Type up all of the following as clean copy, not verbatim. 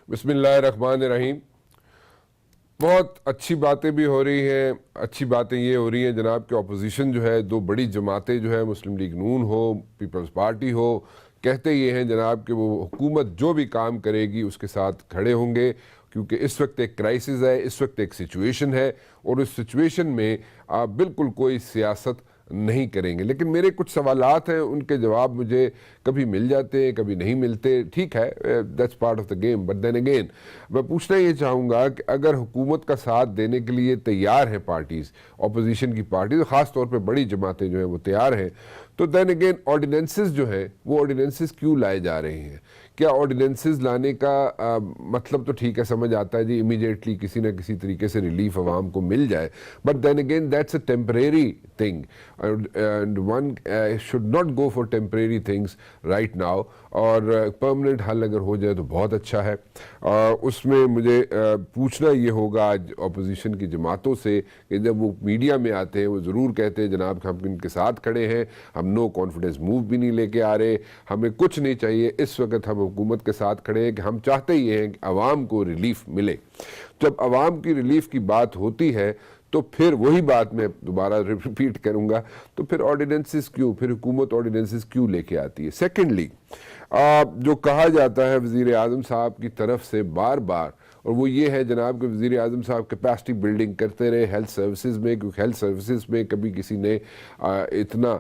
बिस्मिल्लाहिर्रहमानिर्रहीम। बहुत अच्छी बातें भी हो रही हैं। अच्छी बातें ये हो रही हैं जनाब कि अपोजिशन जो है, दो बड़ी जमातें जो है, मुस्लिम लीग नून हो, पीपल्स पार्टी हो, कहते ये हैं जनाब कि वो हुकूमत जो भी काम करेगी उसके साथ खड़े होंगे, क्योंकि इस वक्त एक क्राइसिस है, इस वक्त एक सिचुएशन है और उस सिचुएशन में आप बिल्कुल कोई सियासत नहीं करेंगे। लेकिन मेरे कुछ सवालात हैं, उनके जवाब मुझे कभी मिल जाते हैं, कभी नहीं मिलते। ठीक है, that's part of the game. But then again मैं पूछना ये चाहूँगा कि अगर हुकूमत का साथ देने के लिए तैयार है पार्टीज़, अपोजिशन की पार्टीज, ख़ास तौर पे बड़ी जमातें जो हैं वो तैयार हैं, तो देन अगेन ऑर्डिनेंसेस जो है वो ऑर्डिनेंसेस क्यों लाए जा रहे हैं? क्या ऑर्डिनेंसेस लाने का मतलब तो ठीक है, समझ आता है जी, इमीडिएटली किसी ना किसी तरीके से रिलीफ आवाम को मिल जाए, but then again that's a temporary thing and one should not go for temporary things right now. और परमानेंट हल अगर हो जाए तो बहुत अच्छा है। उसमें मुझे पूछना ये होगा आज अपोजिशन की जमातों से कि जब वो मीडिया में आते हैं वो ज़रूर कहते हैं जनाब हम इनके साथ खड़े हैं, हम नो कॉन्फिडेंस मूव भी नहीं लेके आ रहे, हमें कुछ नहीं चाहिए, इस वक्त हम हुकूमत के साथ खड़े हैं कि हम चाहते ही हैं कि आवाम को रिलीफ मिले। जब आवाम की रिलीफ की बात होती है तो फिर वही बात मैं दोबारा रिपीट करूंगा, तो फिर ऑर्डिनेंसेस क्यों, फिर हुकूमत ऑर्डिनेंसेस क्यों लेके आती है? सेकेंडली, जो कहा जाता है वज़ीर आज़म साहब की तरफ से बार बार, और वो ये है जनाब कि वज़ीर आज़म साहब कैपेसिटी बिल्डिंग करते रहे हेल्थ सर्विसेज में, क्योंकि हेल्थ सर्विसेज में कभी किसी ने इतना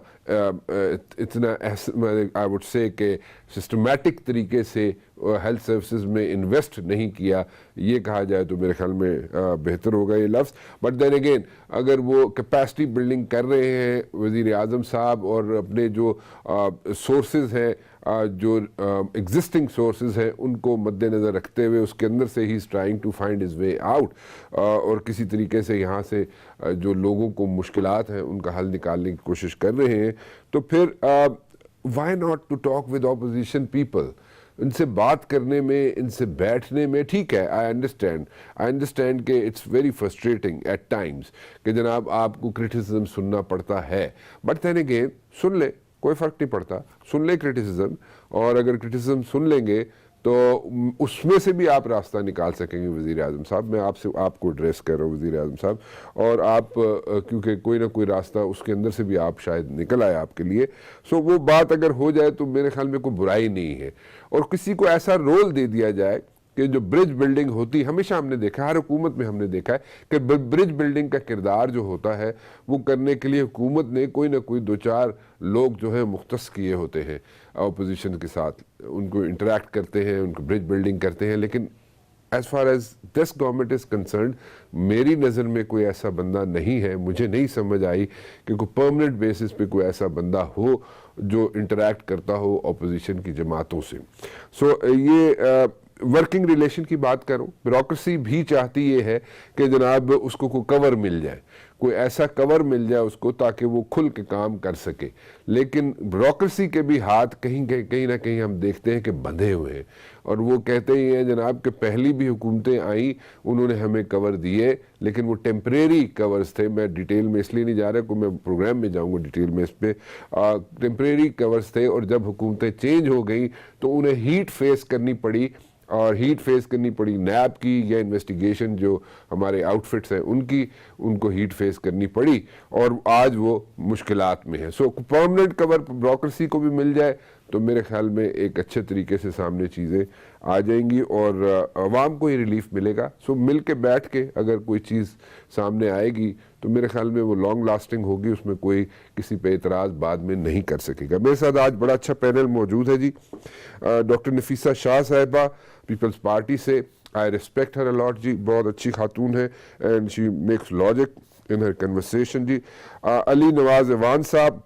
आई वुड से कि सिस्टमेटिक तरीके से हेल्थ सर्विसेज में इन्वेस्ट नहीं किया, ये कहा जाए तो मेरे ख्याल में बेहतर होगा ये लफ्ज़। बट देन अगेन अगर वो कैपेसिटी बिल्डिंग कर रहे हैं वज़ीर आज़म साहब और अपने जो सोर्सेज हैं, जो एग्जिस्टिंग सोर्सेज हैं, उनको मद्देनज़र रखते हुए उसके अंदर से ही trying to find his way out, और किसी तरीके से यहाँ से जो लोगों को मुश्किलात हैं उनका हल निकालने की कोशिश कर रहे हैं, तो फिर why not to talk with opposition people? इनसे बात करने में, इनसे बैठने में, ठीक है, आई अंडरस्टैंड कि it's very frustrating at times कि जनाब आपको क्रिटिसिज्म सुनना पड़ता है, बट देन अगेन सुन ले, कोई फ़र्क नहीं पड़ता, सुन ले क्रिटिसिज्म, और अगर क्रिटिसिज्म सुन लेंगे तो उसमें से भी आप रास्ता निकाल सकेंगे। वज़ीर आज़म साहब, मैं आपको एड्रेस कर रहा हूँ वज़ीर आज़म साहब, और आप क्योंकि कोई ना कोई रास्ता उसके अंदर से भी आप शायद निकल आए आपके लिए, सो वो बात अगर हो जाए तो मेरे ख्याल में कोई बुराई नहीं है। और किसी को ऐसा रोल दे दिया जाए कि जो ब्रिज बिल्डिंग होती, हमेशा हमने देखा है, हर हुकूमत में हमने देखा है कि ब्रिज बिल्डिंग का किरदार जो होता है वो करने के लिए हुकूमत ने कोई ना कोई दो चार लोग जो है मुख्तस किए होते हैं अपोजिशन के साथ, उनको इंटरेक्ट करते हैं, उनको ब्रिज बिल्डिंग करते हैं। लेकिन as far as this government is concerned, मेरी नज़र में कोई ऐसा बंदा नहीं है, मुझे नहीं समझ आई कि कोई परमानेंट बेसिस पे कोई ऐसा बंदा हो जो इंटरेक्ट करता हो अपोजिशन की जमातों से। सो ये वर्किंग रिलेशन की बात करूं, ब्यूरोक्रेसी भी चाहती ये है कि जनाब उसको कोई कवर मिल जाए, कोई ऐसा कवर मिल जाए उसको ताकि वो खुल के काम कर सके। लेकिन ब्यूरोक्रेसी के भी हाथ कहीं ना कहीं हम देखते हैं कि बंधे हुए हैं, और वो कहते ही हैं जनाब कि पहली भी हुकूमतें आई उन्होंने हमें कवर दिए, लेकिन वो टेम्परेरी कवर्स थे। मैं डिटेल में इसलिए नहीं जा रहा कि मैं प्रोग्राम में जाऊंगा डिटेल में, इस पर टेम्परेरी कवर्स थे, और जब हुकूमतें चेंज हो गई तो उन्हें हीट फेस करनी पड़ी, और हीट फेस करनी पड़ी नैब की या इन्वेस्टिगेशन जो हमारे आउटफिट्स हैं उनकी, उनको हीट फेस करनी पड़ी, और आज वो मुश्किलात में है। सो परमानेंट कवर ब्यूरोक्रेसी को भी मिल जाए तो मेरे ख्याल में एक अच्छे तरीके से सामने चीज़ें आ जाएंगी और आवाम को ही रिलीफ मिलेगा। सो मिल के बैठ के अगर कोई चीज़ सामने आएगी तो मेरे ख्याल में वो लॉन्ग लास्टिंग होगी, उसमें कोई किसी पे एतराज़ बाद में नहीं कर सकेगा। मेरे साथ आज बड़ा अच्छा पैनल मौजूद है जी। डॉक्टर नफीसा शाह साहिबा पीपल्स पार्टी से, आई रिस्पेक्ट हर अलॉट जी, बहुत अच्छी खातून है and she makes logic in her conversation ji. Ali Nawaz Awan साहब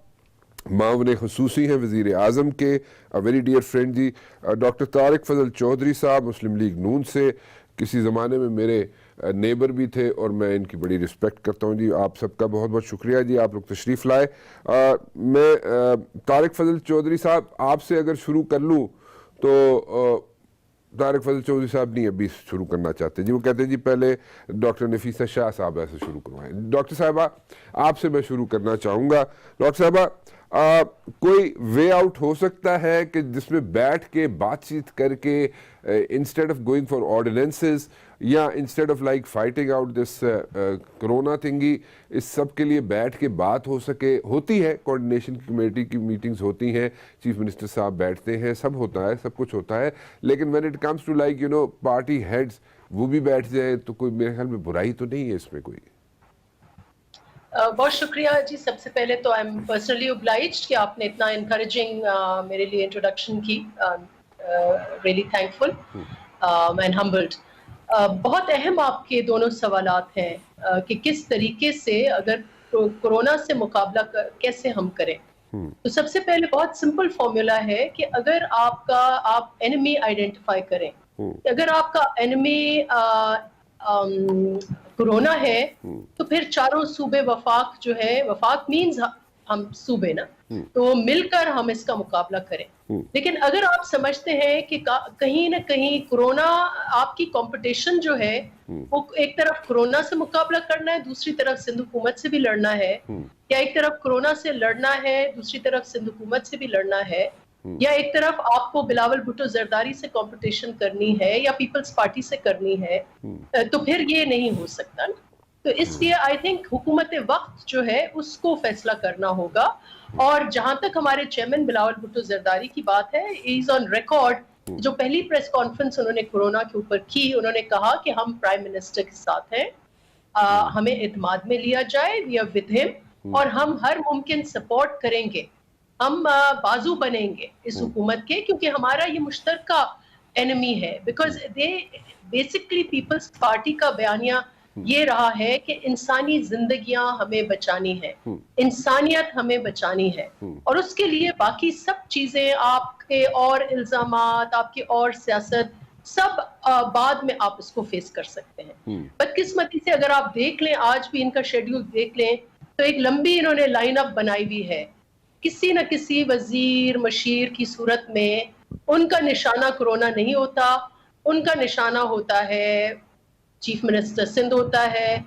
मावन खसूसी हैं वज़ीर आज़म के, very dear friend ji. Doctor Tariq Fazal Chaudhry साहब मुस्लिम लीग नून से, किसी ज़माने में मेरे नेबर भी थे और मैं इनकी बड़ी रिस्पेक्ट करता हूँ जी। आप सबका बहुत बहुत शुक्रिया जी, आप लोग तशरीफ़ लाए। मैं तारिक फजल चौधरी साहब आपसे अगर शुरू कर लूँ तो तारिक फजल चौधरी साहब नहीं अभी शुरू करना चाहते जी, वो कहते हैं जी पहले डॉक्टर नफीसा शाह साहब ऐसे शुरू करवाएं। डॉक्टर साहबा आपसे मैं शुरू करना चाहूँगा। डॉक्टर साहबा कोई वे आउट हो सकता है कि जिसमें बैठ के बातचीत करके instead of going for ordinances या instead of like fighting out this corona thingy, इस सब के लिए बैठ के बात हो सके? होती है, कोऑर्डिनेशन कमेटी की मीटिंग्स होती हैं, चीफ मिनिस्टर साहब बैठते हैं, सब होता है, सब कुछ होता है, लेकिन when it comes to like you know party heads वो भी बैठ जाए तो कोई मेरे ख्याल में बुराई तो नहीं है इसमें कोई। बहुत शुक्रिया जी। सबसे पहले तो आई एम पर्सनली ओब्लाइज्ड कि आपने इतना इनकरेजिंग मेरे लिए इंट्रोडक्शन की। Really thankful and humbled. बहुत अहम आपके दोनों सवालात हैं कि किस तरीके से अगर कोरोना से मुकाबला कैसे हम करें। तो सबसे पहले बहुत सिंपल फॉर्मूला है कि अगर आप एनिमी आइडेंटिफाई करें, अगर आपका एनिमी कोरोना है तो फिर चारों सूबे वफाक जो है, वफाक मीन्स हम सूबे ना, तो मिलकर हम इसका मुकाबला करें। लेकिन अगर आप समझते हैं कि कहीं ना कहीं कोरोना आपकी कंपटीशन जो है वो एक तरफ कोरोना से मुकाबला करना है, दूसरी तरफ सिंध हुकूमत से भी लड़ना है, या एक तरफ कोरोना से लड़ना है, दूसरी तरफ सिंध हुकूमत से भी लड़ना है, या एक तरफ आपको बिलावल भुट्टो जरदारी से कंपटीशन करनी है या पीपल्स पार्टी से करनी है, तो फिर ये नहीं हो सकता ना। तो इसलिए आई थिंक हुकूमत वक्त जो है उसको फैसला करना होगा। और जहां तक हमारे चेयरमैन बिलावल भुट्टो जरदारी की बात है, इज ऑन रिकॉर्ड, जो पहली प्रेस कॉन्फ्रेंस उन्होंने कोरोना के ऊपर की, उन्होंने कहा कि हम प्राइम मिनिस्टर के साथ हैं, हमें इत्मीनान में लिया जाए, वी आर विद हिम, और हम हर मुमकिन सपोर्ट करेंगे, हम बाजू बनेंगे इस हुकूमत के, क्योंकि हमारा ये मुश्तरका एनिमी है। Because they basically Peoples Party का बयानिया ये रहा है कि इंसानी जिंदगियां हमें बचानी है, इंसानियत हमें बचानी है, और उसके लिए बाकी सब चीजें, आपके और इल्जामात, आपकी और सियासत, सब बाद में आप इसको फेस कर सकते हैं। बदकिस्मती से अगर आप देख लें, आज भी इनका शेड्यूल देख लें, तो एक लंबी इन्होंने लाइन अप बनाई हुई है। किसी न किसी वजीर मशीर की सूरत में उनका निशाना कोरोना नहीं होता, उनका निशाना होता है चीफ मिनिस्टर सिंध होता है,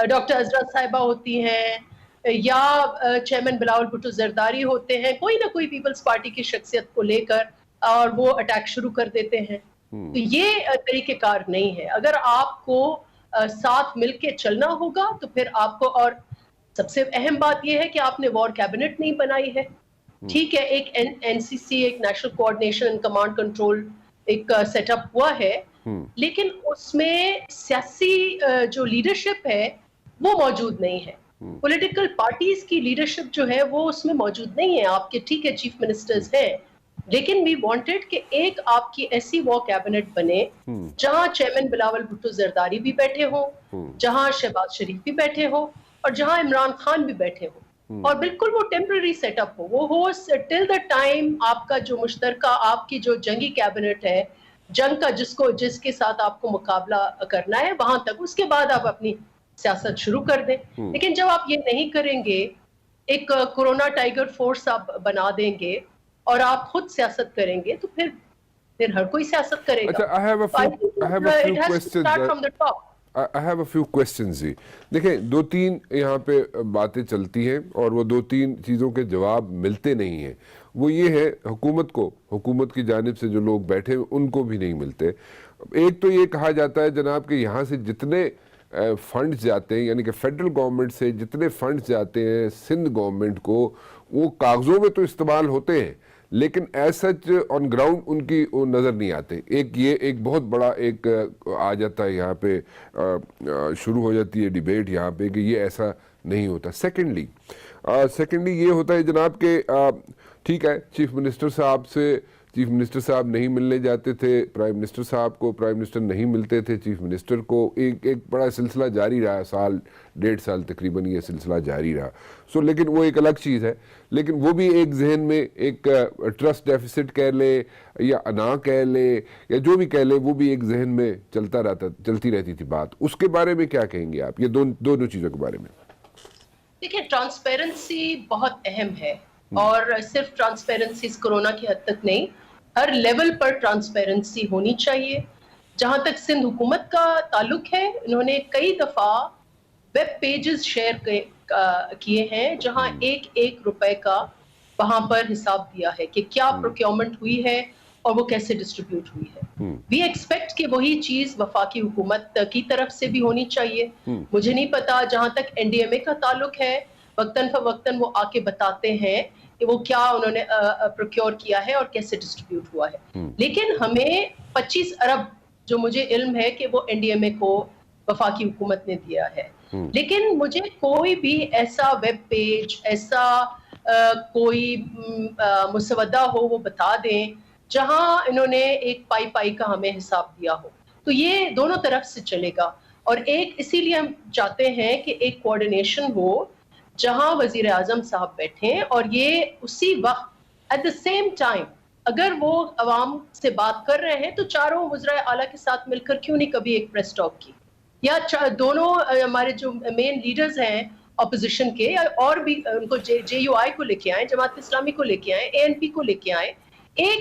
डॉक्टर अजरा साहिबा होती हैं, या चेयरमैन बिलावल भुट्टो जरदारी होते हैं, कोई ना कोई पीपल्स पार्टी की शख्सियत को लेकर, और वो अटैक शुरू कर देते हैं। तो ये तरीकेकार नहीं है। अगर आपको साथ मिलके चलना होगा तो फिर आपको, और सबसे अहम बात यह है कि आपने वॉर कैबिनेट नहीं बनाई है। ठीक है, एक एनसीसी, एक national coordination and command control एक सेटअप हुआ है, लेकिन उसमें सियासी जो लीडरशिप है वो मौजूद नहीं है। पॉलिटिकल पार्टीज की लीडरशिप जो है वो उसमें मौजूद नहीं है। आपके ठीक है चीफ मिनिस्टर्स हैं, लेकिन वी वांटेड कि एक आपकी ऐसी वॉर कैबिनेट बने जहां चेयरमैन बिलावल भुट्टो जरदारी भी बैठे हो, जहां शहबाज शरीफ भी बैठे हो, और जहां इमरान खान भी बैठे हो, और बिल्कुल वो टेम्पररी सेटअप हो, वो हो टिल द टाइम आपका जो मुश्तरका, आपकी जो जंगी कैबिनेट है, जंग का जिसके साथ आपको मुकाबला करना है, वहां तक, उसके बाद आप अपनी सियासत शुरू कर दें। लेकिन जब आप ये नहीं करेंगे, एक कोरोना टाइगर फोर्स आप बना देंगे और आप खुद सियासत करेंगे, तो फिर हर कोई सियासत करेगा। अच्छा, I have a few questions जी। देखें, दो तीन यहाँ पे बातें चलती हैं और वो दो तीन चीज़ों के जवाब मिलते नहीं हैं। वो ये है, हुकूमत की जानिब से जो लोग बैठे उनको भी नहीं मिलते। एक तो ये कहा जाता है जनाब कि यहाँ से जितने फंड्स जाते हैं, यानी कि फेडरल गवर्नमेंट से जितने फंड्स जाते हैं सिंध गवर्नमेंट को, वो कागज़ों में तो इस्तेमाल होते हैं, लेकिन एज सच ऑन ग्राउंड उनकी वो नज़र नहीं आते। एक बहुत बड़ा एक आ जाता है यहाँ पे, शुरू हो जाती है डिबेट यहाँ पे कि ये ऐसा नहीं होता। सेकेंडली ये होता है जनाब के, ठीक है, चीफ मिनिस्टर साहब नहीं मिलने जाते थे प्राइम मिनिस्टर साहब को, प्राइम मिनिस्टर नहीं मिलते थे चीफ मिनिस्टर को, एक बड़ा सिलसिला जारी रहा, साल डेढ़ साल तकरीबन ये सिलसिला जारी रहा। सो लेकिन वो एक अलग चीज़ है, लेकिन वो भी एक जहन में एक ट्रस्ट डेफिसिट कह ले या अना कह ले या जो भी कह ले, वो भी एक जहन में चलती रहती थी बात। उसके बारे में क्या कहेंगे आप, ये दोनों चीज़ों के बारे में? देखिए, ट्रांसपेरेंसी बहुत अहम है, और सिर्फ ट्रांसपेरेंसी कोरोना की हद तक नहीं, हर लेवल पर ट्रांसपेरेंसी होनी चाहिए। जहां तक सिंध हुकूमत का ताल्लुक है, इन्होंने कई दफा वेब पेजेस शेयर किए हैं जहां 1-1 रुपए का वहां पर हिसाब दिया है कि क्या प्रोक्योरमेंट हुई है और वो कैसे डिस्ट्रीब्यूट हुई है। वी एक्सपेक्ट कि वही चीज वफाकी हुकूमत की तरफ से भी होनी चाहिए। मुझे नहीं पता, जहां तक एनडीएमए का ताल्लुक है, वक्तन फवक्तन वो आके बताते हैं कि वो क्या उन्होंने प्रोक्योर किया है और कैसे डिस्ट्रीब्यूट हुआ है। लेकिन हमें 25 अरब जो मुझे इल्म है कि वो एनडीएमए को वफाकी हुकूमत ने दिया है। लेकिन मुझे कोई भी ऐसा वेब पेज, ऐसा कोई मुसवदा हो वो बता दें जहां इन्होंने एक पाई पाई का हमें हिसाब दिया हो। तो ये दोनों तरफ से चलेगा और एक इसीलिए हम चाहते हैं कि एक कोऑर्डिनेशन हो जहां वजीर आजम साहब बैठे और ये उसी वक्त एट द सेम टाइम अगर वो अवाम से बात कर रहे हैं तो चारों वज़राए आला के साथ मिलकर क्यों नहीं कभी एक प्रेस टॉक की, या दोनों हमारे जो मेन लीडर्स हैं अपोजिशन के या और भी उनको JUI को लेके आए, जमात इस्लामी को लेके आए, ANP को लेके आए,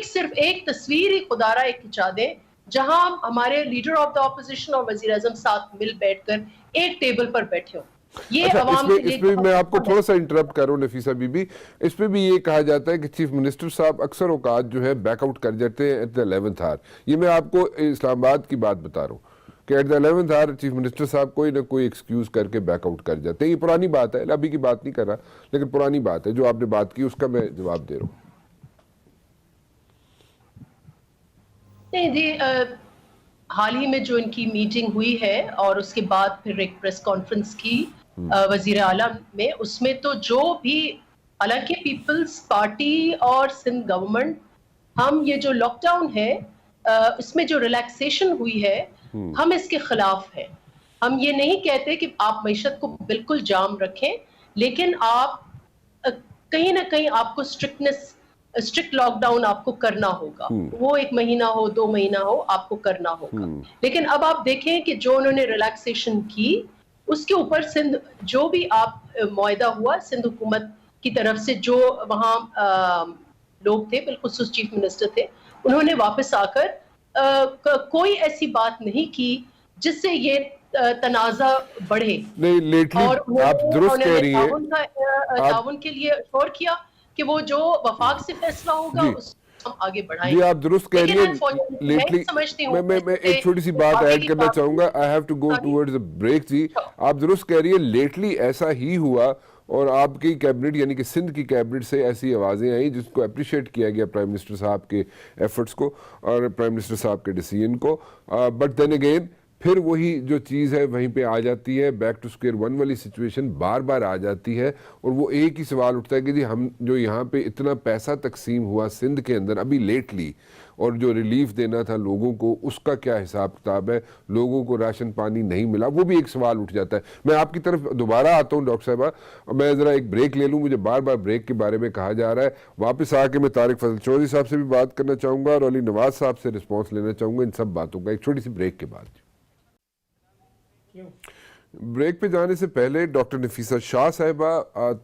सिर्फ एक तस्वीर ही खुदारा एक खिंचा दें जहां हमारे लीडर ऑफ द ऑपोजिशन और वजीर आजम साथ मिल बैठकर एक टेबल पर बैठे हो। ये अच्छा, इसमें मैं आपको थोड़ा सा इंटरप्ट कर रहा हूँ नफीसा बीबी। इस पे भी ये कहा जाता है कि चीफ मिनिस्टर साहब अक्सर औकात जो है बैकआउट कर जाते हैं एट द 11th आवर। ये मैं आपको इस्लामाबाद की बात बता रहा हूँ कि at the 11th hour chief minister साहब कोई ना कोई एक्सक्यूज करके बैकआउट कर जाते हैं। ये पुरानी बात है, अभी की बात नहीं कर रहा, लेकिन पुरानी बात है। जो आपने बात की उसका मैं जवाब दे रहा हूँ। नहीं जी, हाल ही में जो इनकी मीटिंग हुई है और उसके बाद फिर एक प्रेस कॉन्फ्रेंस की वजीर आला में, उसमें तो जो भी, हालांकि पीपल्स पार्टी और सिंध गवर्नमेंट, हम ये जो लॉकडाउन है इसमें जो रिलैक्सेशन हुई है हम इसके खिलाफ हैं। हम ये नहीं कहते कि आप मईशत को बिल्कुल जाम रखें, लेकिन आप कहीं ना कहीं आपको स्ट्रिक्ट लॉकडाउन आपको करना होगा। वो 1 महीना हो 2 महीना हो आपको करना होगा। लेकिन अब आप देखें कि जो उन्होंने रिलैक्सेशन की उसके ऊपर सिंध जो भी आप मुआहदा हुआ सिंध हुकूमत की तरफ से, जो वहाँ लोग थे बिलखुसूस चीफ मिनिस्टर थे, उन्होंने वापस आकर कोई ऐसी बात नहीं की जिससे ये तनाज़ा बढ़े। नहीं, लेटली आप दुरुस्त कह रही हैं, ताउन के लिए श्योर किया कि वो जो वफाक से फैसला होगा उस हम आगे बढ़ाएंगे। जी, आप दुरुस्त कह रही हैं। लेटली मैं एक छोटी सी बात ऐड करना चाहूंगा। I have to go towards a break. जी, आप दुरुस्त कह रही है, लेटली ऐसा ही हुआ और आपकी कैबिनेट यानी कि सिंध की कैबिनेट से ऐसी आवाज़ें आई जिसको अप्रिशिएट किया गया प्राइम मिनिस्टर साहब के एफर्ट्स को और प्राइम मिनिस्टर साहब के डिसीजन को। बट देन अगेन फिर वही जो चीज़ है वहीं पे आ जाती है, बैक टू स्क्वायर वन वाली सिचुएशन बार बार आ जाती है। और वो एक ही सवाल उठता है कि जी हम जो यहाँ पे इतना पैसा तकसीम हुआ सिंध के अंदर अभी लेटली, और जो रिलीफ देना था लोगों को, उसका क्या हिसाब किताब है? लोगों को राशन पानी नहीं मिला, वो भी एक सवाल उठ जाता है। मैं आपकी तरफ दोबारा आता हूँ डॉक्टर साहबा, मैं ज़रा एक ब्रेक ले लूँ, मुझे बार बार ब्रेक के बारे में कहा जा रहा है। वापस आके मैं तारिक फजल चौधरी साहब से भी बात करना चाहूँगा और अली नवाज साहब से रिस्पॉन्स लेना चाहूँगा इन सब बातों का, एक छोटी सी ब्रेक के बाद। ब्रेक पे जाने से पहले डॉक्टर नफीसा शाह साहिबा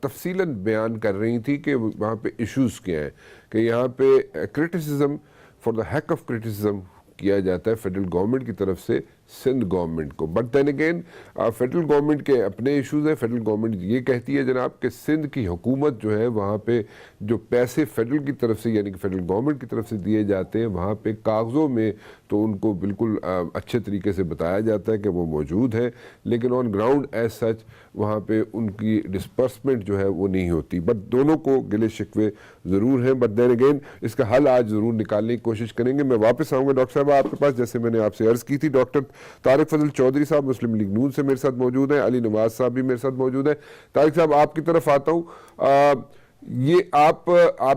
तफसीलन बयान कर रही थी कि वहाँ पे इश्यूज़ क्या हैं, कि यहाँ पे criticism for the hack of criticism किया जाता है फेडरल गवर्नमेंट की तरफ से सिंध गवर्नमेंट को। But then again federal government के अपने इश्यूज़ हैं। फेडरल गवर्नमेंट ये कहती है जनाब कि सिंध की हुकूमत जो है वहाँ पे जो पैसे फेडरल की तरफ से यानी कि फेडरल गवर्नमेंट की तरफ से दिए जाते हैं वहाँ पे कागज़ों में तो उनको बिल्कुल अच्छे तरीके से बताया जाता है कि वो मौजूद है, लेकिन ऑन ग्राउंड एज सच वहाँ पे उनकी डिस्पर्समेंट जो है वो नहीं होती। बट दोनों को गिले शिकवे ज़रूर हैं। बट देन अगेन इसका हल आज ज़रूर निकालने की कोशिश करेंगे। मैं वापस आऊँगा डॉक्टर साहब आपके पास, जैसे मैंने आपसे अर्ज़ की थी। डॉक्टर तारिक फजल चौधरी साहब मुस्लिम लीग नून से मेरे साथ मौजूद हैं, अली नवाज साहब भी मेरे साथ मौजूद हैं। तारिक साहब आपकी तरफ आता हूँ। ये आप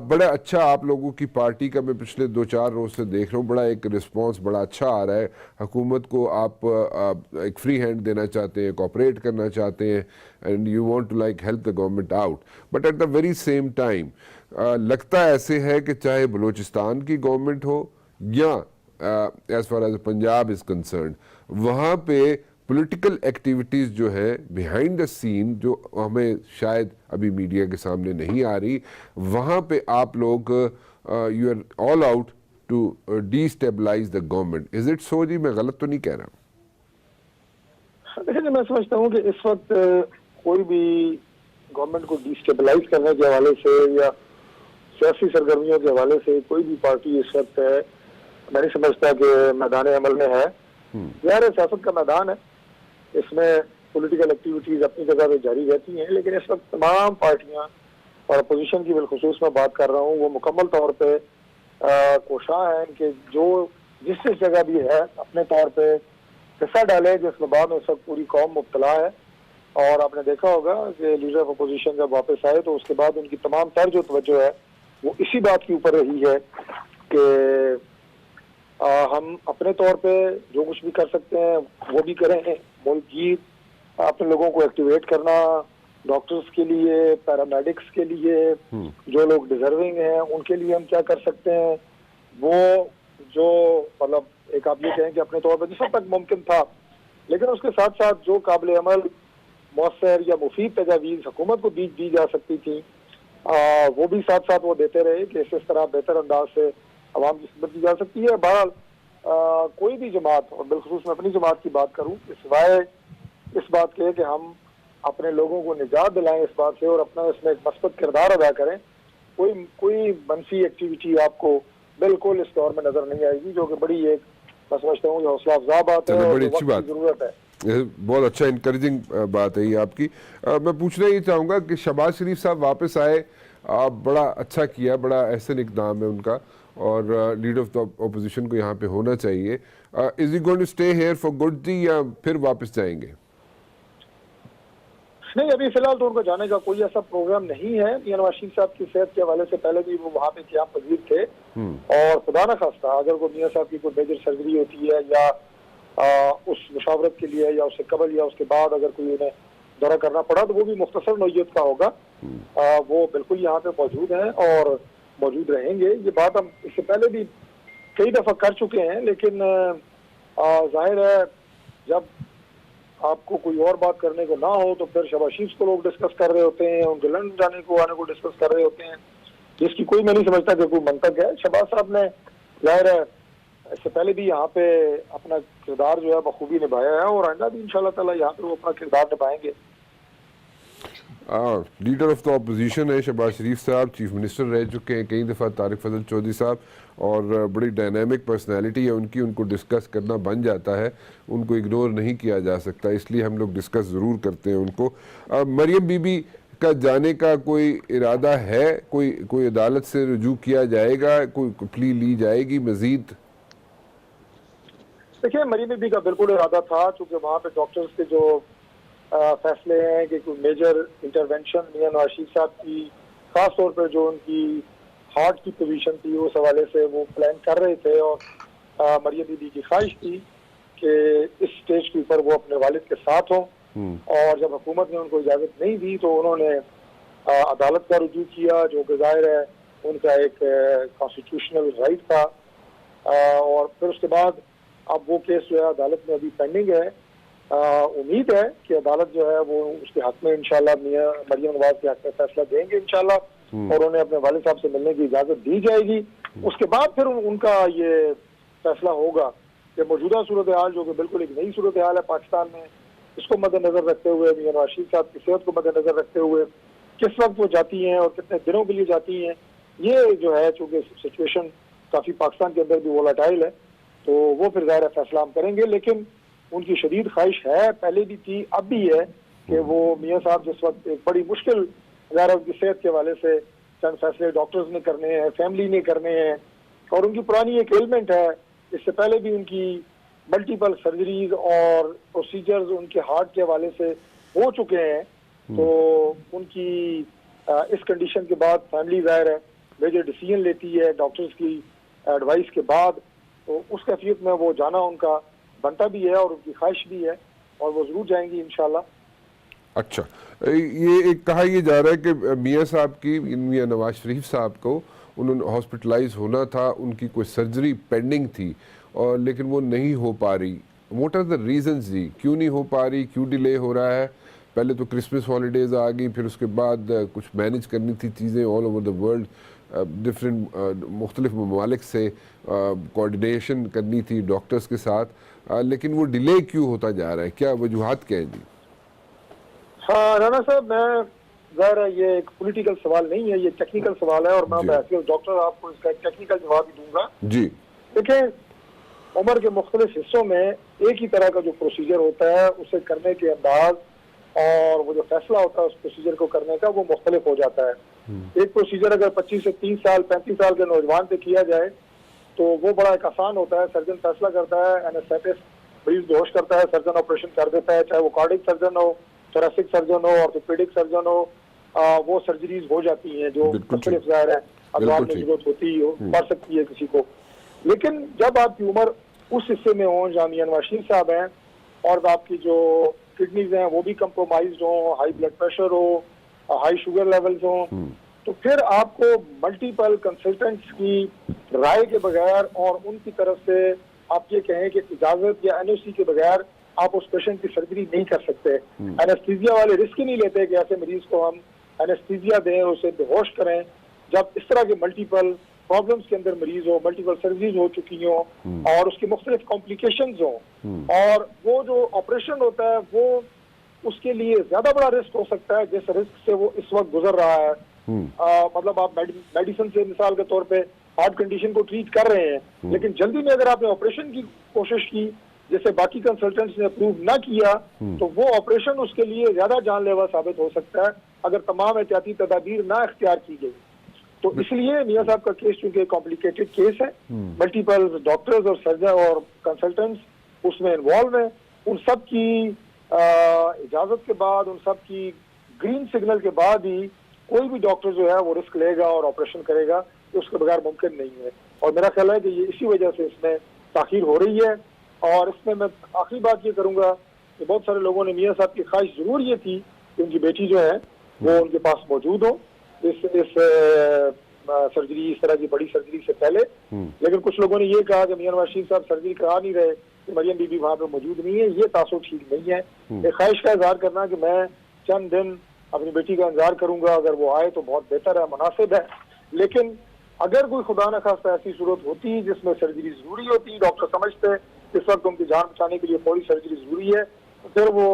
बड़ा अच्छा, आप लोगों की पार्टी का मैं पिछले 2-4 रोज से देख रहा हूँ, बड़ा एक रिस्पांस बड़ा अच्छा आ रहा है। हुकूमत को आप एक फ्री हैंड देना चाहते हैं, कोऑपरेट करना चाहते हैं, and you want to like help the government out. But at the very same time लगता ऐसे है कि चाहे बलूचिस्तान की गवर्नमेंट हो या as far as Punjab is concerned, वहाँ पे पॉलिटिकल एक्टिविटीज़ जो है बिहाइंड द सीन जो हमें शायद अभी मीडिया के सामने नहीं आ रही, वहाँ पे आप लोग you are all out to destabilise the government. Is it so? जी, मैं गलत तो नहीं कह रहा? देखिए, मैं समझता हूँ कि इस वक्त कोई भी गवर्नमेंट को डीस्टेबलाइज करने के हवाले से या सियासी सरगर्मियों के हवाले से कोई भी पार्टी इस वक्त है, मैं नहीं समझता कि मैदान अमल में है। यार सियासत का मैदान है, इसमें पॉलिटिकल एक्टिविटीज अपनी जगह पे जारी रहती हैं, लेकिन इस वक्त तमाम पार्टियां और अपोजिशन की बिलखुसूस मैं बात कर रहा हूँ, वो मुकम्मल तौर पे कोशां हैं कि जो जिस जगह भी है अपने तौर पे हिस्सा डाले, जिस वबा में इस वक्त पूरी कौम मुब्तला है। और आपने देखा होगा कि लीडर ऑफ अपोजिशन जब वापस आए तो उसके बाद उनकी तमाम तर जो तवज्जो है वो इसी बात के ऊपर रही है कि हम अपने तौर पे जो कुछ भी कर सकते हैं वो भी करें। मुल्क की अपने लोगों को एक्टिवेट करना, डॉक्टर्स के लिए, पैरामेडिक्स के लिए, जो लोग डिजर्विंग हैं उनके लिए हम क्या कर सकते हैं, वो जो मतलब एक आप ये कहें कि अपने तौर पर जिस हद तक मुमकिन था, लेकिन उसके साथ साथ जो काबिल अमल मौसर या मुफीद तजावीज़ हुकूमत को दी जा सकती थी, वो भी साथ साथ वो देते रहे कि इस तरह बेहतर अंदाज से आवाम की खिदमत की जा सकती है। बहरहाल कोई भी जमात, और बिलखुसूस मैं अपनी जमात की बात करूँ, सिवाय इस बात के कि हम अपने लोगों को निजात दिलाएं इस बात से और अपना इसमें एक मस्बत किरदार अदा करें, कोई मनफी एक्टिविटी आपको बिल्कुल इस दौर में नजर नहीं आएगी, जो कि बड़ी एक मैं समझता हूँ हौसला अफजा बात है, बड़ी अच्छी बात, जरूरत है। बहुत अच्छा इंकरेजिंग बात है ये आपकी। मैं पूछना ये चाहूँगा कि शहबाज शरीफ साहब वापस आए, बड़ा अच्छा किया, बड़ा एहसन इक़दाम है उनका, और लीडर ऑफ द अपोजिशन को यहाँ पे होना चाहिए। Is he going to stay here for good जी, या फिर वापस जाएंगे? नहीं, अभी फिलहाल तो उनको जाने का कोई ऐसा प्रोग्राम नहीं है। मियां नवाज शरीफ साहब की सेहत के हवाले से पहले भी वो वहाँ पे क़याम पज़ीर थे, और खुदा न खास्ता अगर वो मियां साहब की कोई मेजर सर्जरी होती है या उस मुशावरत के लिए या उससे कबल या उसके बाद अगर कोई उन्हें दौरा करना पड़ा तो वो भी मुख्तसर नौयत का होगा। वो बिल्कुल यहाँ पे मौजूद हैं और मौजूद रहेंगे। ये बात हम इससे पहले भी कई दफ़ा कर चुके हैं, लेकिन जाहिर है जब आपको कोई और बात करने को ना हो तो फिर शहबाज शरीफ को लोग डिस्कस कर रहे होते हैं, उनके लंदन जाने को आने को डिस्कस कर रहे होते हैं, जिसकी कोई मैं नहीं समझता कि कोई मंतक है। शहबाज साहब ने जाहिर है इससे पहले भी यहाँ पे अपना किरदार जो है बखूबी निभाया है, और आइंदा भी इंशाल्लाह ताला यहाँ पे वो अपना किरदार निभाएंगे। लीडर ऑफ द अपोजिशन है शहबाज शरीफ साहब, चीफ मिनिस्टर रह चुके हैं कई दफ़ा तारिक फजल चौधरी साहब, और बड़ी डायनामिक पर्सनैलिटी है उनकी, उनको डिस्कस करना बन जाता है, उनको इग्नोर नहीं किया जा सकता, इसलिए हम लोग डिस्कस ज़रूर करते हैं उनको। मरियम बीबी का जाने का कोई इरादा है? कोई अदालत से रुजू किया जाएगा, कोई प्ली ली जाएगी मज़ीद? देखिए, मरियम बीबी का बिल्कुल इरादा था, चूँकि वहाँ पे डॉक्टर्स के जो फैसले हैं कि कोई मेजर इंटरवेंशन मियां नवाज शरीफ साहब की, खास तौर पर जो उनकी हार्ट की पोजीशन थी उस हवाले से वो प्लान कर रहे थे, और मरियम बीबी की ख्वाहिश थी कि इस स्टेज के ऊपर वो अपने वालिद के साथ हों, और जब हुकूमत ने उनको इजाज़त नहीं दी तो उन्होंने अदालत का रुजू किया, जो कि जाहिर है उनका एक कॉन्स्टिट्यूशनल राइट था। और फिर उसके बाद अब वो केस जो है अदालत में अभी पेंडिंग है। उम्मीद है कि अदालत जो है वो उसके हक में इंशाल्लाह मरियम नवाज के हक में फैसला देंगे इंशाल्लाह, और उन्हें अपने वालिद साहब से मिलने की इजाजत दी जाएगी। उसके बाद फिर उनका ये फैसला होगा कि मौजूदा सूरत हाल, जो कि बिल्कुल एक नई सूरत हाल है पाकिस्तान में, इसको मद्देनजर रखते हुए, मियां नवाज शरीफ साहब की सेहत को मद्देनजर रखते हुए किस वक्त वो जाती हैं और कितने दिनों के लिए जाती हैं, ये जो है चूँकि सिचुएशन काफ़ी पाकिस्तान के अंदर भी वोलाटाइल है, तो वो फिर ज़ाहिर फैसला हम करेंगे। लेकिन उनकी शदीद ख्वाहिश है, पहले भी थी अब भी है, कि वो मियां साहब जिस वक्त एक बड़ी मुश्किल ज़ाहिर उनकी सेहत के हवाले से चंद फैसले डॉक्टर्स ने करने हैं, फैमिली ने करने हैं, और उनकी पुरानी एक एलिमेंट है, इससे पहले भी उनकी मल्टीपल सर्जरीज और प्रोसीजर्स उनके हार्ट के हवाले से हो चुके हैं। तो उनकी इस कंडीशन के बाद फैमिली ज़ाहिर है मेजर डिसीजन लेती है डॉक्टर्स की एडवाइस के बाद, तो उस कैफियत में वो जाना उनका बनता भी है और उनकी ख्वाहिश भी है, और वो ज़रूर जाएंगी इंशाल्लाह। अच्छा, ये एक कहा यह जा रहा है कि मियां साहब की, मियां नवाज शरीफ साहब को उन्होंने हॉस्पिटलाइज होना था, उनकी कोई सर्जरी पेंडिंग थी, और लेकिन वो नहीं हो पा रही। व्हाट आर द रीजंस जी, क्यों नहीं हो पा रही, क्यों डिले हो रहा है? पहले तो क्रिसमस हॉलीडेज आ गई, फिर उसके बाद कुछ मैनेज करनी थी चीज़ें all over the world, different मुख्तलिफ ममालिक से कोऑर्डिनेशन करनी थी डॉक्टर्स के साथ, लेकिन वो डिले क्यों होता जा रहा है, क्या वजूहात क्या है जी? हाँ राना साहब, मैं ज़ाहिर है ये एक पॉलिटिकल सवाल नहीं है, ये टेक्निकल सवाल है और मैं बहसियत डॉक्टर आपको इसका एक टेक्निकल जवाब ही दूंगा जी। देखिए उम्र के मुख्तलिफ हिस्सों में एक ही तरह का जो प्रोसीजर होता है उसे करने के अंदाज और वो जो फैसला होता है उस प्रोसीजर को करने का वो मुख्तलिफ हो जाता है। एक प्रोसीजर अगर 25 से 30 साल 35 साल के नौजवान पे किया जाए तो वो बड़ा एक आसान होता है, सर्जन फैसला करता है, एनेस्थेटिस्ट मरीज बेहोश करता है, सर्जन ऑपरेशन कर देता है, चाहे वो कार्डिक सर्जन हो, थोरेसिक सर्जन हो, ऑर्थोपेडिक सर्जन हो, वो सर्जरीज हो जाती हैं जो मुख्तलिफ ज़ाहिर है अदवार में जरूरत होती हो पड़ सकती है किसी को। लेकिन जब आपकी उम्र उस हिस्से में हो जहाँ मियां नवाज शरीफ साहब हैं और आपकी जो किडनीज हैं वो भी कंप्रोमाइज्ड हो, हाई ब्लड प्रेशर हो, हाई शुगर लेवल्स हो, तो फिर आपको मल्टीपल कंसल्टेंट्स की राय के बगैर और उनकी तरफ से आप ये कहें कि इजाजत या एनओसी के बगैर आप उस पेशेंट की सर्जरी नहीं कर सकते। एनेस्थीसिया वाले रिस्क ही नहीं लेते कि ऐसे मरीज को हम एनेस्थीसिया दें और उसे बेहोश करें जब इस तरह के मल्टीपल प्रॉब्लम्स के अंदर मरीज हो, मल्टीपल सर्जरीज हो चुकी हो और उसकी मुख्तलिफ कॉम्प्लिकेशंस हो और वो जो ऑपरेशन होता है वो उसके लिए ज्यादा बड़ा रिस्क हो सकता है जिस रिस्क से वो इस वक्त गुजर रहा है। मतलब आप मेडिसिन से मिसाल के तौर पे हार्ट कंडीशन को ट्रीट कर रहे हैं लेकिन जल्दी में अगर आपने ऑपरेशन की कोशिश की जैसे बाकी कंसल्टेंट्स ने अप्रूव ना किया तो वो ऑपरेशन उसके लिए ज्यादा जानलेवा साबित हो सकता है अगर तमाम एहतियाती तदाबीर ना इख्तियार की गई। तो इसलिए मियां साहब का केस चूंकि कॉम्प्लिकेटेड केस है, मल्टीपल डॉक्टर्स और सर्जन और कंसल्टेंट्स उसमें इन्वॉल्व हैं, उन सब की इजाजत के बाद, उन सब की ग्रीन सिग्नल के बाद ही कोई भी डॉक्टर जो है वो रिस्क लेगा और ऑपरेशन करेगा, तो उसके बगैर मुमकिन नहीं है। और मेरा ख्याल है कि ये इसी वजह से इसमें ताखीर हो रही है। और इसमें मैं आखिरी बात ये करूंगा कि बहुत सारे लोगों ने मियां साहब की ख्वाहिश जरूर ये थी कि उनकी बेटी जो है वो उनके पास मौजूद हो इस सर्जरी, इस तरह की बड़ी सर्जरी से पहले। लेकिन कुछ लोगों ने ये कहा कि मियां नवाज शरीफ साहब सर्जरी करा नहीं रहे कि मरियम बीबी वहां पे मौजूद नहीं है, ये तासुर ठीक नहीं है। एक ख्वाहिश का इजहार करना कि मैं चंद दिन अपनी बेटी का इंतजार करूंगा, अगर वो आए तो बहुत बेहतर है, मुनासिब है। लेकिन अगर कोई खुदा न खास्ता ऐसी सूरत होती जिसमें सर्जरी जरूरी होती, डॉक्टर समझते इस वक्त उनकी जान बचाने के लिए फौरी सर्जरी जरूरी है, तो फिर वो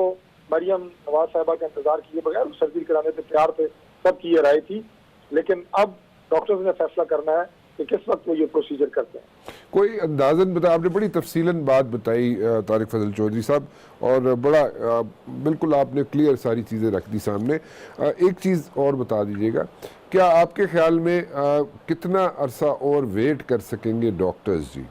मरियम नवाज साहिबा का इंतजार किए बगैर सर्जरी कराने से तैयार थे, सबकी ये राय थी। लेकिन अब डॉक्टर्स ने फैसला करना है कि किस वक्त वो ये प्रोसीजर करते हैं। कोई अंदाजन बता, आपने बड़ी तफसीलन बात बताई तारिक फजल चौधरी साहब, और बड़ा बिल्कुल आपने क्लियर सारी चीज़ें रख दी सामने। एक चीज़ और बता दीजिएगा, क्या आपके ख्याल में कितना अरसा और वेट कर सकेंगे डॉक्टर्स जी?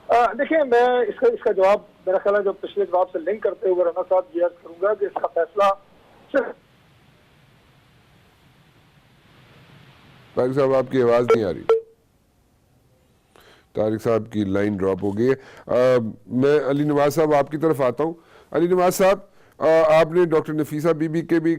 देखिए मैं इसका जवाब मेरा ख्याल है जो पिछले जवाब से लिंक करते हुए राना साहब ये अर्ज करूंगा कि इसका फैसला सिर्फ। तारिक साहब आपकी आवाज़ नहीं आ रही, तारिक साहब की लाइन ड्रॉप हो गई है। मैं अली नवाज साहब आपकी तरफ आता हूँ। अली नवाज साहब, आपने डॉक्टर नफीसा बीबी के भी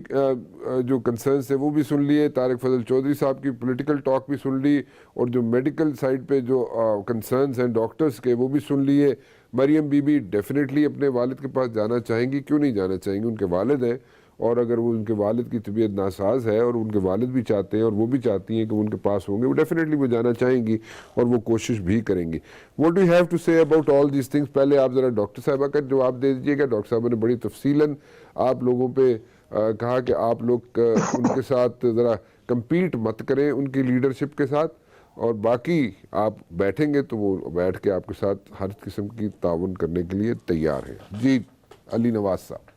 जो कंसर्न्स थे वो भी सुन लिए, तारिक फजल चौधरी साहब की पॉलिटिकल टॉक भी सुन ली, और जो मेडिकल साइड पे जो कंसर्न्स हैं डॉक्टर्स के वो भी सुन लिए। मरियम बीबी डेफिनेटली अपने वालिद के पास जाना चाहेंगी, क्यों नहीं जाना चाहेंगी, उनके वालिद हैं, और अगर वो उनके वालिद की तबीयत नासाज है और उनके वालिद भी चाहते हैं और वो भी चाहती हैं कि वो उनके पास होंगे, वो डेफिनेटली वो जाना चाहेंगी और वो कोशिश भी करेंगी। What do you have to say about all these things? पहले आप ज़रा डॉक्टर साहबा का जवाब दे दीजिएगा। डॉक्टर साहब ने बड़ी तफसीलन आप लोगों पे कहा कि आप लोग उनके साथ ज़रा कम्पीट मत करें उनकी लीडरशिप के साथ, और बाकी आप बैठेंगे तो वो बैठ के आपके साथ हर किस्म की ताउन करने के लिए तैयार है। जी अली नवाज साहब।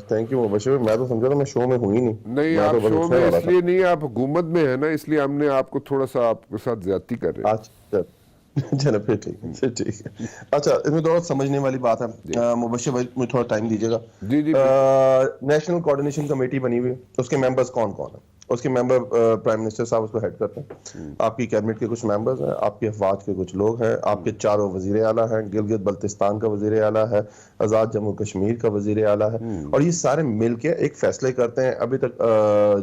थैंक यू मुबशिर, मैं तो समझा था मैं शो में हूँ ही नहीं। आप तो शो में इसलिए नहीं, आप हुकूमत में है ना, इसलिए हमने आपको थोड़ा सा आपके साथ ज्यादती कर रहे हैं। अच्छा चलो फिर ठीक है। अच्छा, इसमें थोड़ा समझने वाली बात है मुबशिर भाई, मुझे थोड़ा टाइम दीजिएगा। जी जी। नेशनल कोऑर्डिनेशन कमेटी बनी हुई है, उसके मेंबर्स कौन कौन है? उसके मेंबर प्राइम मिनिस्टर साहब उसको हेड करते हैं। आपकी कैबिनेट के कुछ मेंबर्स हैं, आपके अफवाज के कुछ लोग हैं, आपके 4 वजीर आला हैं, गिलगित बल्तिस्तान का वजीर आला है, आज़ाद जम्मू कश्मीर का वजीर आला है, और ये सारे मिलके एक फैसले करते हैं। अभी तक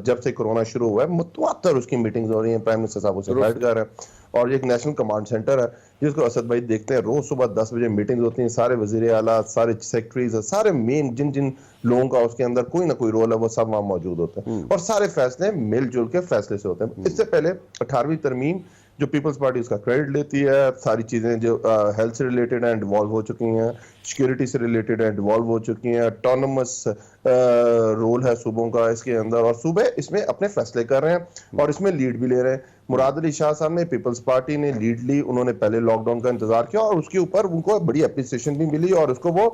जब से कोरोना शुरू हुआ है मुतवातर उसकी मीटिंग्स हो रही हैं, प्राइम मिनिस्टर साहब उसे गाइड कर रहे हैं, और एक नेशनल कमांड सेंटर है जिसको असद भाई देखते हैं, रोज सुबह 10 बजे मीटिंग्स होती हैं, सारे वजीर आला, सारे सेक्रेटरीज, सारे मेन जिन जिन लोगों का उसके अंदर कोई ना कोई रोल है वो सब वहां मौजूद होते हैं, और सारे फैसले मिलजुल के फैसले से होते हैं। इससे पहले 18वीं तरमीम जो पीपल्स पार्टी उसका क्रेडिट लेती है, सारी चीजें जो हेल्थ से रिलेटेड हैं इन्वॉल्व हो चुकी हैं, सिक्योरिटी से रिलेटेड हैं इन्वॉल्व हो चुकी हैं, ऑटोनमस रोल है सूबों का इसके अंदर, और सूबे इसमें अपने फैसले कर रहे हैं और इसमें लीड भी ले रहे हैं। मुराद अली शाह साहब ने, पीपल्स पार्टी ने लीड ली, उन्होंने पहले लॉकडाउन का इंतजार किया और उसके ऊपर उनको बड़ी अप्रिसिएशन भी मिली और उसको वो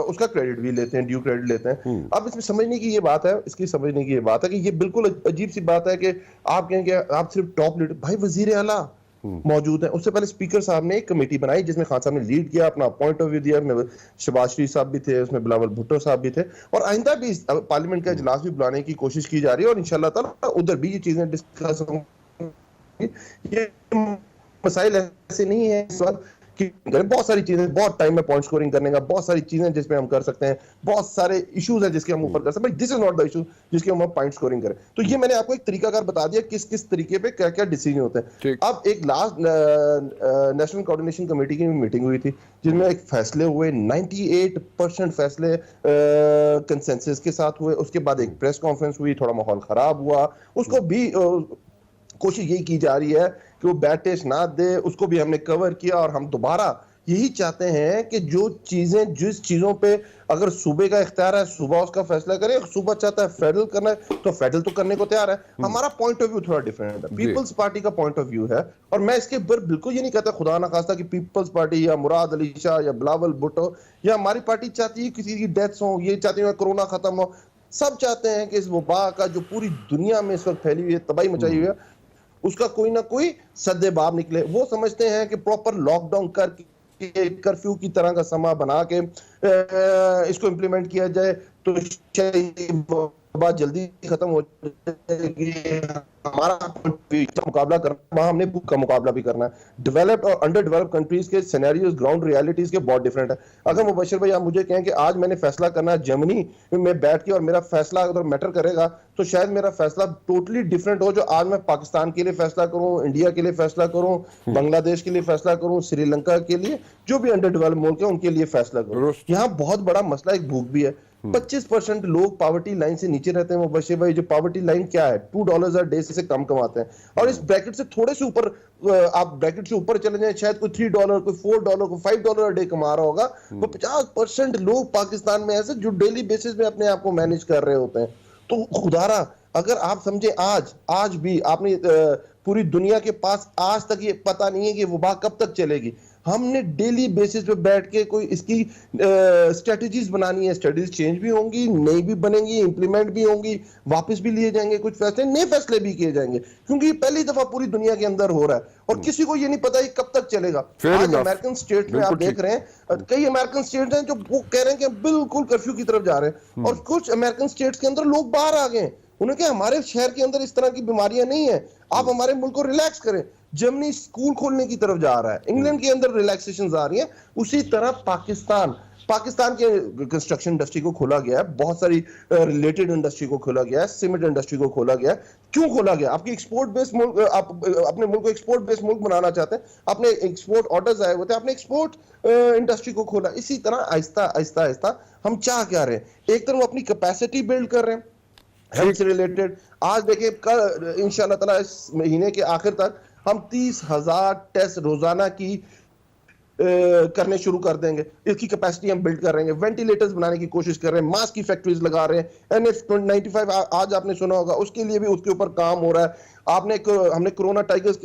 उसका क्रेडिट भी लेते हैं, ड्यू क्रेडिट लेते हैं। अब इसमें समझने की ये बात है, इसकी समझने की ये बात है कि ये बिल्कुल अजीब सी बात है कि आप कहेंगे आप सिर्फ टॉप लीडर, भाई वजीर आला मौजूद है। उससे पहले स्पीकर साहब ने एक कमेटी बनाई जिसमें खान साहब ने लीड किया, अपना पॉइंट ऑफ व्यू दिया, उसमें शहबाज शरीफ साहब भी थे, उसमें बिलावल भुट्टो साहब भी थे, और आइंदा भी पार्लियामेंट का इजलास भी बुलाने की कोशिश की जा रही है और इंशाल्लाह ताला उधर भी ये चीजें डिस्कस होंगी। ये मसाइल ऐसे नहीं है इस वक्त कि बहुत सारी चीजें, बहुत टाइम में पॉइंट स्कोरिंग करने का, बहुत सारी चीजें जिसमें हम कर सकते हैं, बहुत सारे इश्यूज हैं जिसके हम ऊपर कर सकते हैं, this is not the issue जिसके हम पॉइंट स्कोरिंग करें। तो ये मैंने आपको एक तरीकाकार बता दिया किस किस तरीके पे क्या क्या डिसीजन होते हैं। अब एक लास्ट नेशनल कोऑर्डिनेशन कमेटी की मीटिंग हुई थी जिसमें एक फैसले हुए, 98% फैसले कंसेंसस के साथ हुए। उसके बाद एक प्रेस कॉन्फ्रेंस हुई, थोड़ा माहौल खराब हुआ, उसको भी कोशिश यही की जा रही है कि वो बैड टेस्ट ना दे, उसको भी हमने कवर किया और हम दोबारा यही चाहते हैं कि जो चीजें, जिस चीजों पे अगर सूबे का इख्तियार है सूबा उसका फैसला करे, सूबा चाहता है फेडरल करना है तो फेडरल तो करने को तैयार है। हमारा पॉइंट ऑफ व्यू थोड़ा डिफरेंट है, पीपल्स पार्टी का पॉइंट ऑफ व्यू है, और मैं इसके ऊपर बिल्कुल ये नहीं कहता खुदा ना खास्ता कि पीपल्स पार्टी या मुराद अली शाह या बिलावल भुट्टो या हमारी पार्टी चाहती है किसी की डेथ्स हो, ये चाहती है कोरोना खत्म हो, सब चाहते हैं कि इस वबा का जो पूरी दुनिया में इस वक्त फैली हुई है, तबाही मचाई हुई है, उसका कोई ना कोई सद्देबाब निकले। वो समझते हैं कि प्रॉपर लॉकडाउन करके कर्फ्यू की तरह का समा बना के इसको इम्प्लीमेंट किया जाए तो शायद बात जल्दी खत्म हो जाएगी। हमारा मुकाबला करना, वहां हमने का मुकाबला भी करना है। डेवलप्ड और अंडर डेवलप्ड कंट्रीज के सिनेरियोज, ग्राउंड रियलिटीज के बहुत डिफरेंट है। अगर मुबशिर भाई आप मुझे कहें कि आज मैंने फैसला करना है जर्मनी में बैठ के और मेरा फैसला अगर मैटर करेगा तो शायद मेरा फैसला टोटली डिफरेंट हो जो आज मैं पाकिस्तान के लिए फैसला करूं, इंडिया के लिए फैसला करूं, बांग्लादेश के लिए फैसला करूं, श्रीलंका के लिए, जो भी अंडर डेवलप्ड मुल्क है उनके लिए फैसला करूं। यहाँ बहुत बड़ा मसला एक भूख भी है। 25% लोग पॉवर्टी लाइन से नीचे रहते हैं। मुबशिर भाई, जो पॉवर्टी लाइन क्या है, $2 अ डे से कम कमाते हैं, और इस ब्रैकेट से थोड़े से ऊपर आप ब्रैकेट से ऊपर चले जाएं, शायद कोई $3, कोई $4, कोई $5 अ डे कमा रहा होगा। वो 50% लोग पाकिस्तान में ऐसे जो डेली बेसिस में अपने आप को मैनेज कर रहे होते हैं। तो खुदारा अगर आप समझे, आज भी आपने पूरी दुनिया के पास आज तक ये पता नहीं है कि वबा कब तक चलेगी। हमने डेली बेसिस पे बैठ के कोई इसकी स्ट्रेटजीज बनानी है। स्ट्रेटजीज चेंज भी होंगी, नई भी बनेंगी, इंप्लीमेंट भी होंगी, वापस भी लिए जाएंगे कुछ फैसले, नए फैसले भी किए जाएंगे, क्योंकि पहली दफा पूरी दुनिया के अंदर हो रहा है और किसी को ये नहीं पता कब तक चलेगा। आज अमेरिकन स्टेट में आप देख रहे हैं, कई अमेरिकन स्टेट हैं जो वो कह रहे हैं कि बिल्कुल कर्फ्यू की तरफ जा रहे हैं, और कुछ अमेरिकन स्टेट्स के अंदर लोग बाहर आ गए। उन्हें क्या, हमारे शहर के अंदर इस तरह की बीमारियां नहीं है, आप हमारे मुल्क को रिलैक्स करें। जर्मनी स्कूल खोलने की तरफ जा रहा है, इंग्लैंड के अंदर रिलैक्सेशन आ रही है। उसी तरह पाकिस्तान के कंस्ट्रक्शन इंडस्ट्री को खोला गया है, बहुत सारी रिलेटेड इंडस्ट्री को खोला गया है, सीमेंट इंडस्ट्री को खोला गया है। क्यों खोला गया? आपकी एक्सपोर्ट बेस्ड मुल्क, आप अपने मुल्क को एक्सपोर्ट बेस्ड मुल्क बनाना चाहते हैं, अपने एक्सपोर्ट ऑर्डर्स आए होते हैं, आपने एक्सपोर्ट इंडस्ट्री को खोला। इसी तरह आहिस्ता आहिस्ता आहिस्ता हम चाह क्या रहे हैं, एक तरफ अपनी कैपेसिटी बिल्ड कर रहे हैं हेल्थ से रिलेटेड। आज देखिए कल इंशाल्लाह ताला इस महीने के आखिर तक हम 30,000 टेस्ट रोजाना की करने शुरू कर देंगे। इसकी कैपेसिटी हम बिल्ड कर रहे हैं, वेंटिलेटर्स बनाने की कोशिश कर रहे हैं, मास्क की फैक्ट्रीज लगा रहे हैं। NF95 आज आपने सुना होगा, उसके लिए भी उसके ऊपर काम हो रहा है। हमने कोरोना टाइगर्स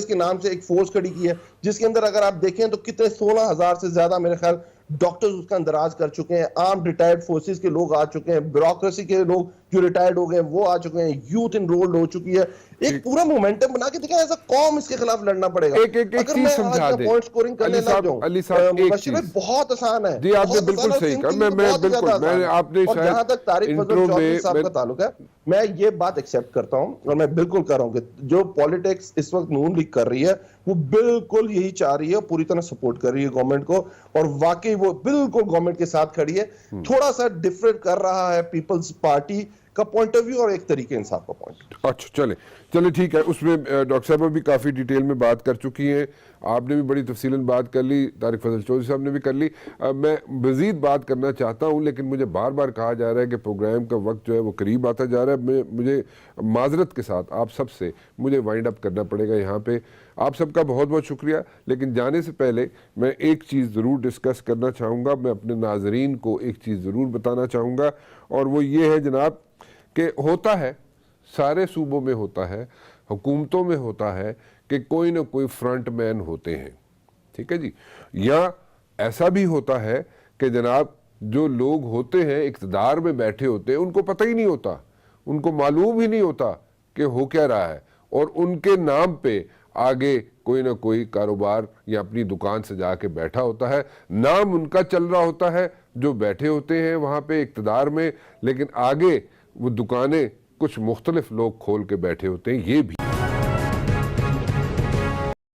के नाम से एक फोर्स खड़ी की है, जिसके अंदर अगर आप देखें तो कितने 16,000 से ज्यादा मेरे ख्याल डॉक्टर्स उसका अंदराज कर चुके हैं, आर्म रिटायर्ड फोर्सेस के लोग आ चुके हैं, ब्यूरोक्रेसी के लोग जो रिटायर्ड हो गए वो आ चुके हैं, यूथ इनरोल्ड हो चुकी है। एक पूरा मोमेंटम बना के देखा, ऐसा कौम इसके खिलाफ लड़ना पड़ेगा। अगर मैं आज पॉइंट स्कोरिंग करने लग जाऊं, अली साहब एक चीज बहुत आसान है। जी, आपने बिल्कुल सही कहा। मैं आपने शायद जहां तक तारिक फजल चौधरी साहब का ताल्लुक है, मैं ये बात एक्सेप्ट करता हूं और मैं बिल्कुल कर रहा हूं कि जो पॉलिटिक्स इस वक्त नून लीग कर रही है वो बिल्कुल यही चाह रही है, पूरी तरह सपोर्ट कर रही है गवर्नमेंट को, और वाकई वो बिल्कुल गवर्नमेंट के साथ खड़ी है। थोड़ा सा डिफरेंट कर रहा है पीपल्स पार्टी का पॉइंट ऑफ व्यू और एक तरीके इंसाफ का पॉइंट। अच्छा, चले चले ठीक है। उसमें डॉक्टर साहब भी काफ़ी डिटेल में बात कर चुकी हैं, आपने भी बड़ी तफसीलन बात कर ली, तारिक फजल चौधरी साहब ने भी कर ली। मैं मज़ीद बात करना चाहता हूं, लेकिन मुझे बार बार कहा जा रहा है कि प्रोग्राम का वक्त जो है वो करीब आता जा रहा है। मुझे माजरत के साथ आप सब से मुझे वाइंड अप करना पड़ेगा यहाँ पे। आप सबका बहुत बहुत शुक्रिया, लेकिन जाने से पहले मैं एक चीज़ ज़रूर डिस्कस करना चाहूँगा, मैं अपने नाजरीन को एक चीज़ ज़रूर बताना चाहूँगा, और वो ये है जनाब कि होता है, सारे सूबों में होता है, हुकूमतों में होता है कि कोई ना कोई फ्रंट मैन होते हैं, ठीक है जी। या ऐसा भी होता है कि जनाब जो लोग होते हैं इक़्तिदार में बैठे होते हैं, उनको पता ही नहीं होता, उनको मालूम ही नहीं होता कि हो क्या रहा है, और उनके नाम पे आगे कोई ना कोई कारोबार या अपनी दुकान से जाके बैठा होता है, नाम उनका चल रहा होता है, जो बैठे होते हैं वहाँ पे इक़्तिदार में, लेकिन आगे वो दुकानें कुछ मुख्तलिफ लोग खोल के बैठे होते हैं। ये भी